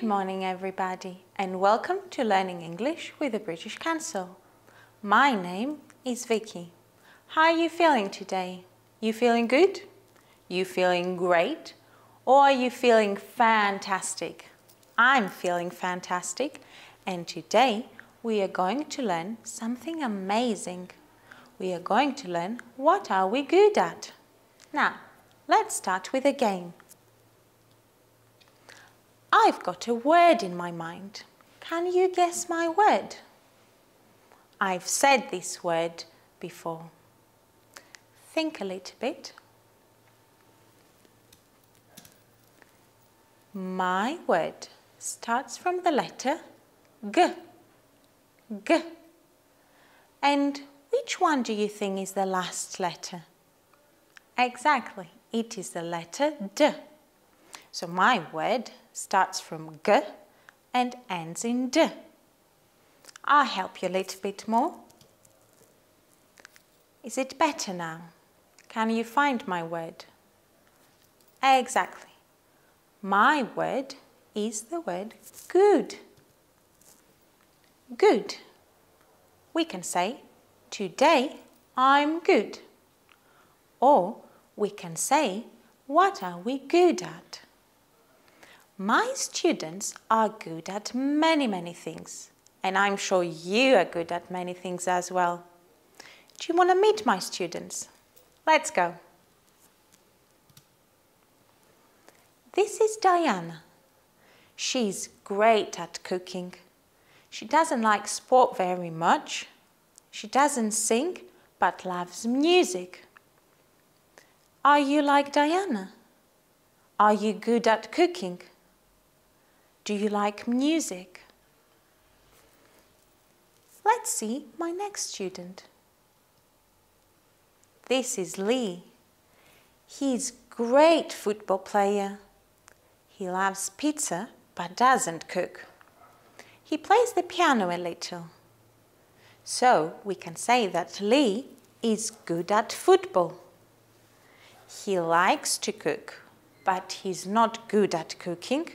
morning everybody and welcome to Learning English with the British Council. My name is Vicky. How are you feeling today? You feeling good? You feeling great? Or are you feeling fantastic? I'm feeling fantastic and today we are going to learn something amazing. We are going to learn what are we good at. Now, let's start with a game. I've got a word in my mind. Can you guess my word? I've said this word before. Think a little bit. My word starts from the letter G. G. And which one do you think is the last letter? Exactly, it is the letter D. So my word starts from G and ends in D. I'll help you a little bit more. Is it better now? Can you find my word? Exactly. My word is the word good. Good. We can say, today I'm good. Or we can say, what are we good at? My students are good at many things, and I'm sure you are good at many things as well. Do you want to meet my students? Let's go. This is Diana. She's great at cooking. She doesn't like sport very much. She doesn't sing, but loves music. Are you like Diana? Are you good at cooking? Do you like music? Let's see my next student. This is Lee. He's a great football player. He loves pizza but doesn't cook. He plays the piano a little. So we can say that Lee is good at football. He likes to cook, but he's not good at cooking.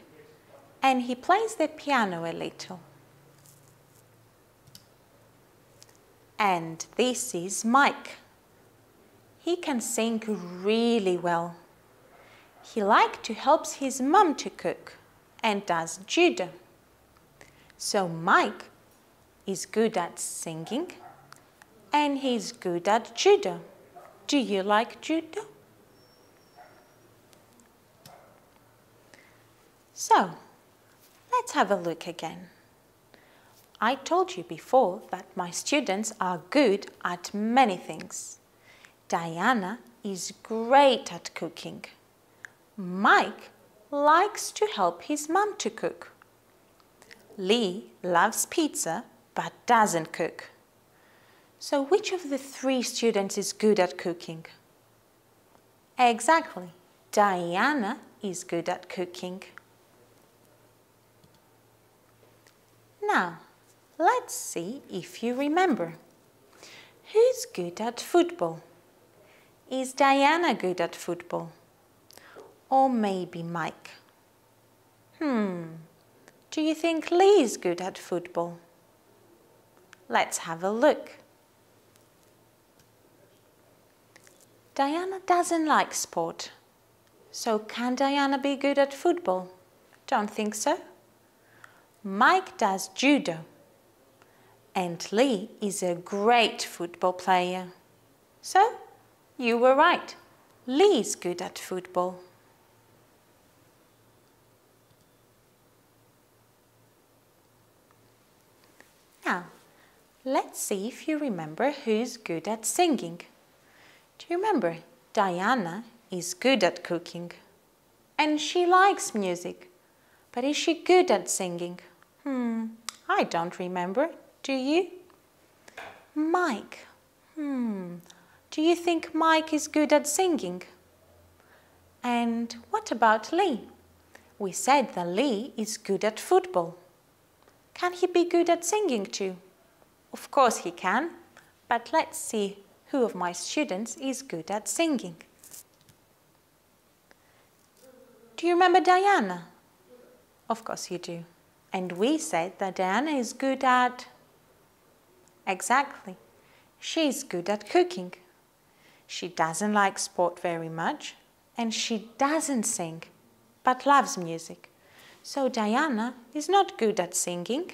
And he plays the piano a little. And this is Mike. He can sing really well. He likes to help his mum to cook and does judo. So Mike is good at singing and he's good at judo. Do you like judo? So, let's have a look again. I told you before that my students are good at many things. Diana is great at cooking. Mike likes to help his mum to cook. Lee loves pizza but doesn't cook. So which of the three students is good at cooking? Exactly, Diana is good at cooking. Now, let's see if you remember. Who's good at football? Is Diana good at football? Or maybe Mike? Do you think Lee is good at football? Let's have a look. Diana doesn't like sport. So can Diana be good at football? Don't think so. Mike does judo, and Lee is a great football player. So, you were right. Lee is good at football. Now, let's see if you remember who's good at singing. Do you remember? Diana is good at cooking, and she likes music. But is she good at singing? I don't remember. Do you? Mike. Do you think Mike is good at singing? And what about Lee? We said that Lee is good at football. Can he be good at singing too? Of course he can. But let's see who of my students is good at singing. Do you remember Diana? Of course you do. And we said that Diana is good at... Exactly. She's good at cooking. She doesn't like sport very much, and she doesn't sing, but loves music. So Diana is not good at singing.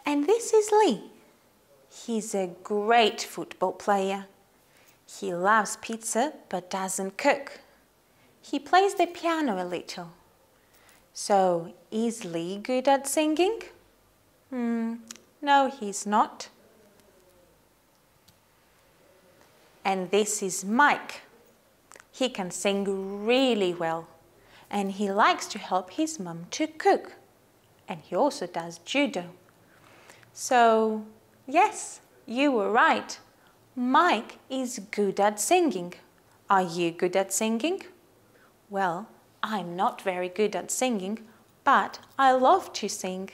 And this is Lee. He's a great football player. He loves pizza but doesn't cook. He plays the piano a little. So, is Lee good at singing? No, he's not. And this is Mike. He can sing really well, and he likes to help his mum to cook. And he also does judo. So, yes, you were right. Mike is good at singing. Are you good at singing? Well, I'm not very good at singing, but I love to sing.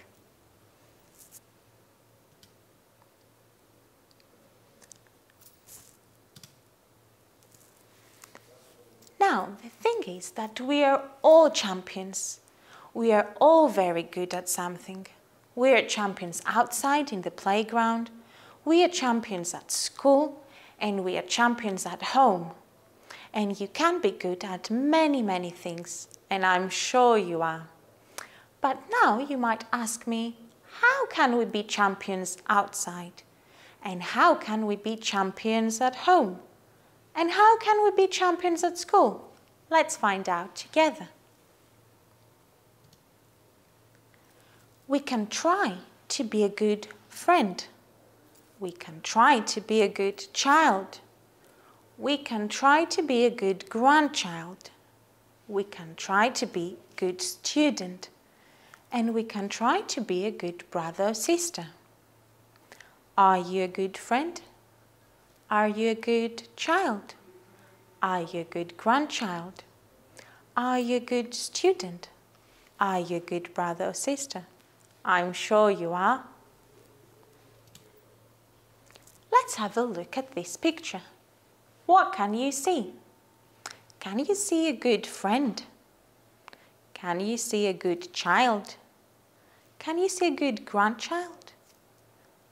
Now, the thing is that we are all champions. We are all very good at something. We are champions outside in the playground, we are champions at school, and we are champions at home. And you can be good at many, many things, and I'm sure you are. But now you might ask me, how can we be champions outside? And how can we be champions at home? And how can we be champions at school? Let's find out together. We can try to be a good friend. We can try to be a good child. We can try to be a good grandchild. We can try to be a good student. And we can try to be a good brother or sister. Are you a good friend? Are you a good child? Are you a good grandchild? Are you a good student? Are you a good brother or sister? I'm sure you are. Let's have a look at this picture. What can you see? Can you see a good friend? Can you see a good child? Can you see a good grandchild?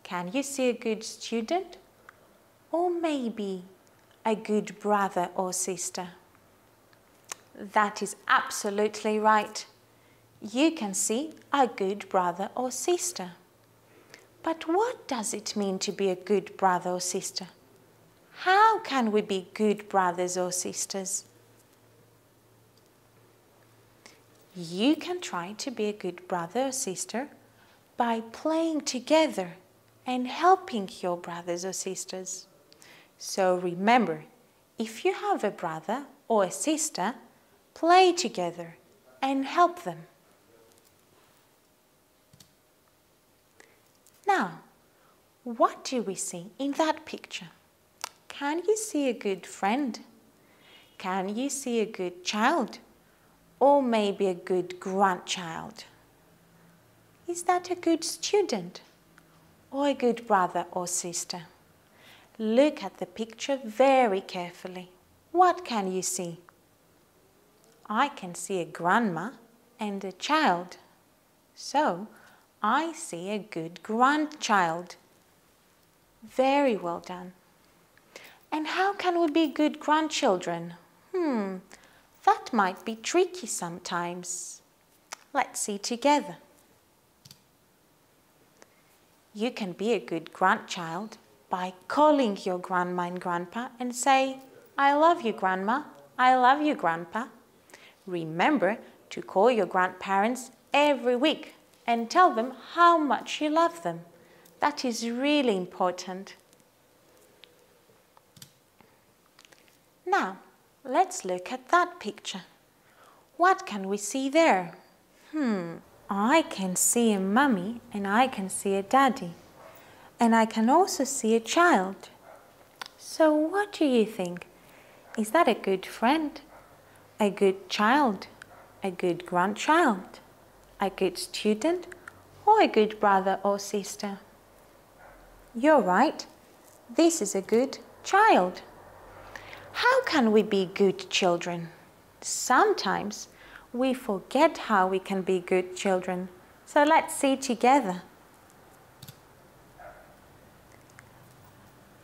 Can you see a good student? Or maybe a good brother or sister? That is absolutely right. You can see a good brother or sister. But what does it mean to be a good brother or sister? How can we be good brothers or sisters? You can try to be a good brother or sister by playing together and helping your brothers or sisters. So remember, if you have a brother or a sister, play together and help them. Now, what do we see in that picture? Can you see a good friend? Can you see a good child? Or maybe a good grandchild? Is that a good student? Or a good brother or sister? Look at the picture very carefully. What can you see? I can see a grandma and a child. So, I see a good grandchild. Very well done. And how can we be good grandchildren? That might be tricky sometimes. Let's see together. You can be a good grandchild by calling your grandma and grandpa and say, I love you, grandma. I love you, grandpa. Remember to call your grandparents every week and tell them how much you love them. That is really important. Now, let's look at that picture. What can we see there? I can see a mummy and I can see a daddy. And I can also see a child. So what do you think? Is that a good friend? A good child? A good grandchild? A good student? Or a good brother or sister? You're right. This is a good child. How can we be good children? sometimes we forget how we can be good children. So let's see together.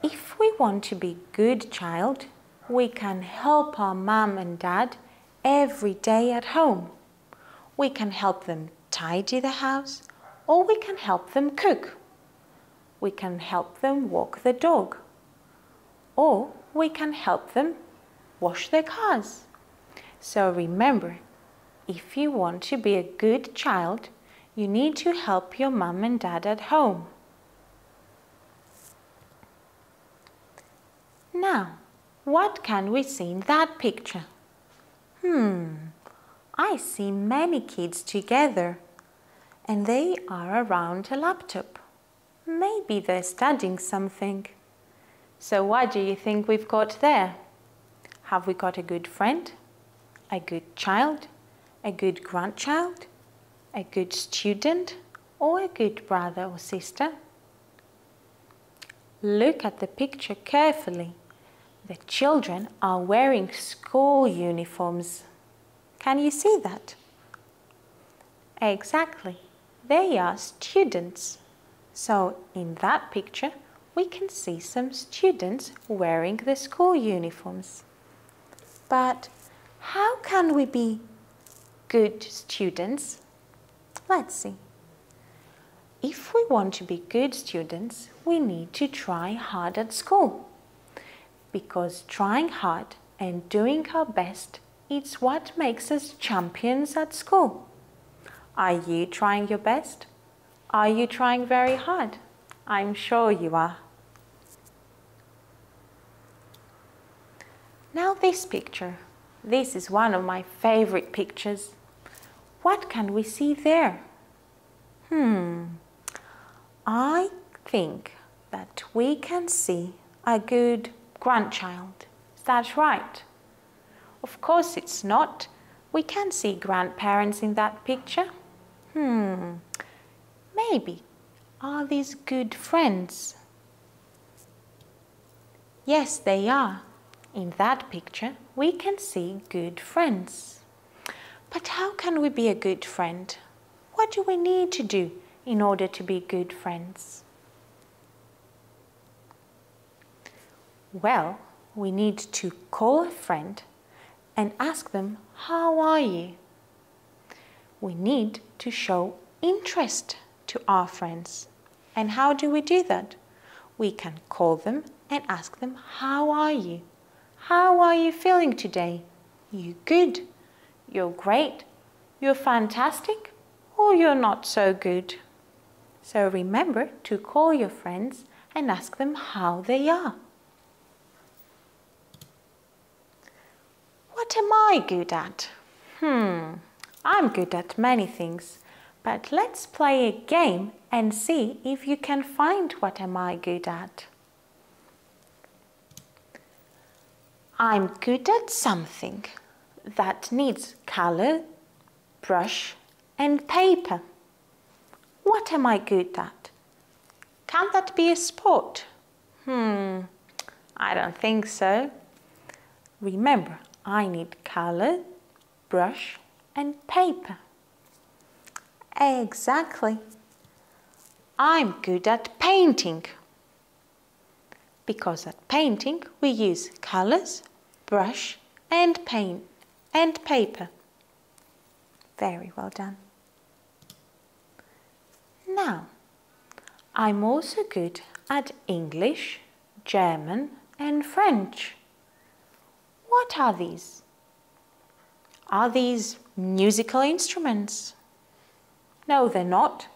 If we want to be a good child, we can help our mum and dad every day at home. We can help them tidy the house, or we can help them cook. We can help them walk the dog, or we can help them wash their cars. So remember, if you want to be a good child, you need to help your mum and dad at home. Now, what can we see in that picture? I see many kids together, and they are around a laptop. Maybe they're studying something. So what do you think we've got there? Have we got a good friend, a good child, a good grandchild, a good student, or a good brother or sister? Look at the picture carefully. The children are wearing school uniforms. Can you see that? Exactly. They are students. So in that picture, we can see some students wearing the school uniforms. But how can we be good students? Let's see. If we want to be good students, we need to try hard at school. Because trying hard and doing our best is what makes us champions at school. Are you trying your best? Are you trying very hard? I'm sure you are. Now this picture. This is one of my favorite pictures. What can we see there? I think that we can see a good grandchild. Is that right? Of course it's not. We can see grandparents in that picture. Maybe. Are these good friends? Yes, they are. In that picture, we can see good friends. But how can we be a good friend? What do we need to do in order to be good friends? Well, we need to call a friend and ask them, how are you? We need to show interest to our friends. And how do we do that? We can call them and ask them, how are you? How are you feeling today? You good? You're great? You're fantastic? Or you're not so good? So remember to call your friends and ask them how they are. What am I good at? I'm good at many things, but let's play a game and see if you can find what am I good at. I'm good at something that needs color, brush and paper. What am I good at? Can that be a sport? I don't think so. Remember, I need color, brush and paper. Exactly. I'm good at painting. Because at painting we use colors, brush and paint and paper. Very well done. Now, I'm also good at English, German and French. What are these? Are these musical instruments? No, they're not.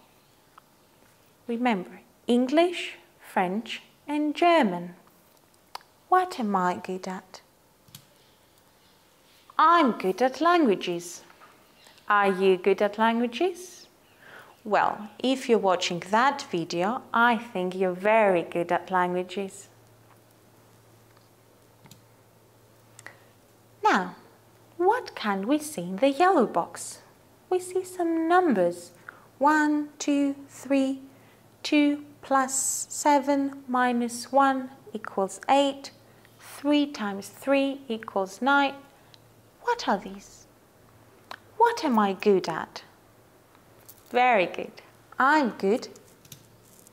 Remember, English, French and German. What am I good at? I'm good at languages. Are you good at languages? Well, if you're watching that video, I think you're very good at languages. Now, what can we see in the yellow box? We see some numbers. 1, 2, 3, 2 plus 7 minus 1 equals 8, 3 times 3 equals 9. What are these? What am I good at? Very good. I'm good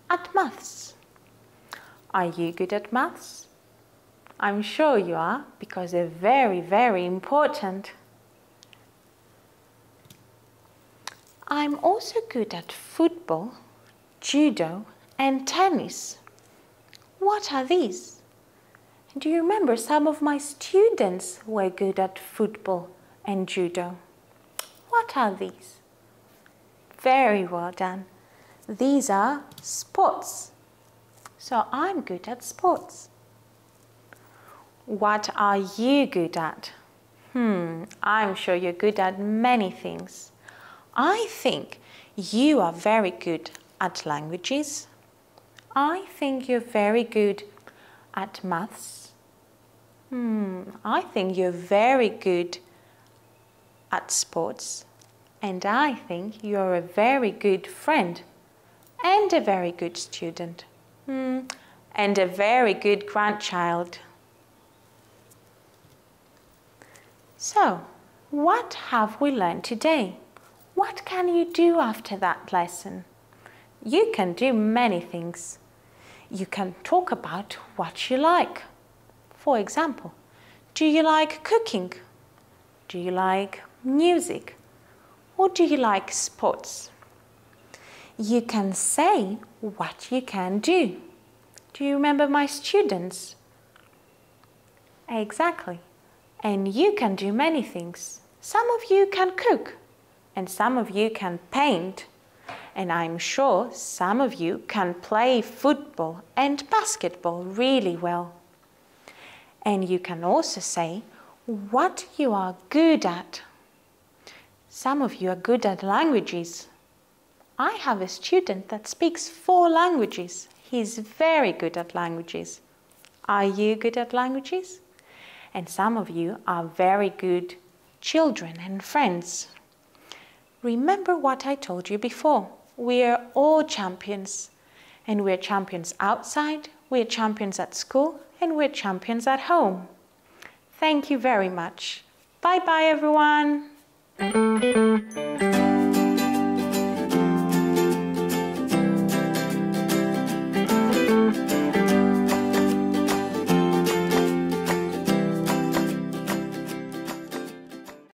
at maths. Are you good at maths? I'm sure you are, because they're very, very important. I'm also good at football, judo, and tennis. What are these? Do you remember some of my students were good at football and judo? What are these? Very well done. These are sports. So I'm good at sports. What are you good at? I'm sure you're good at many things. I think you are very good at languages. I think you're very good at maths. I think you're very good at sports. And I think you're a very good friend and a very good student. And a very good grandchild. So, what have we learned today? What can you do after that lesson? You can do many things. You can talk about what you like. For example, do you like cooking? Do you like music? Or do you like sports? You can say what you can do. Do you remember my students? Exactly. And you can do many things. Some of you can cook, and some of you can paint, and I'm sure some of you can play football and basketball really well. And you can also say what you are good at. Some of you are good at languages. I have a student that speaks 4 languages. He's very good at languages. Are you good at languages? And some of you are very good children and friends. Remember what I told you before. We are all champions. And we're champions outside, we're champions at school, and we're champions at home. Thank you very much. Bye-bye, everyone.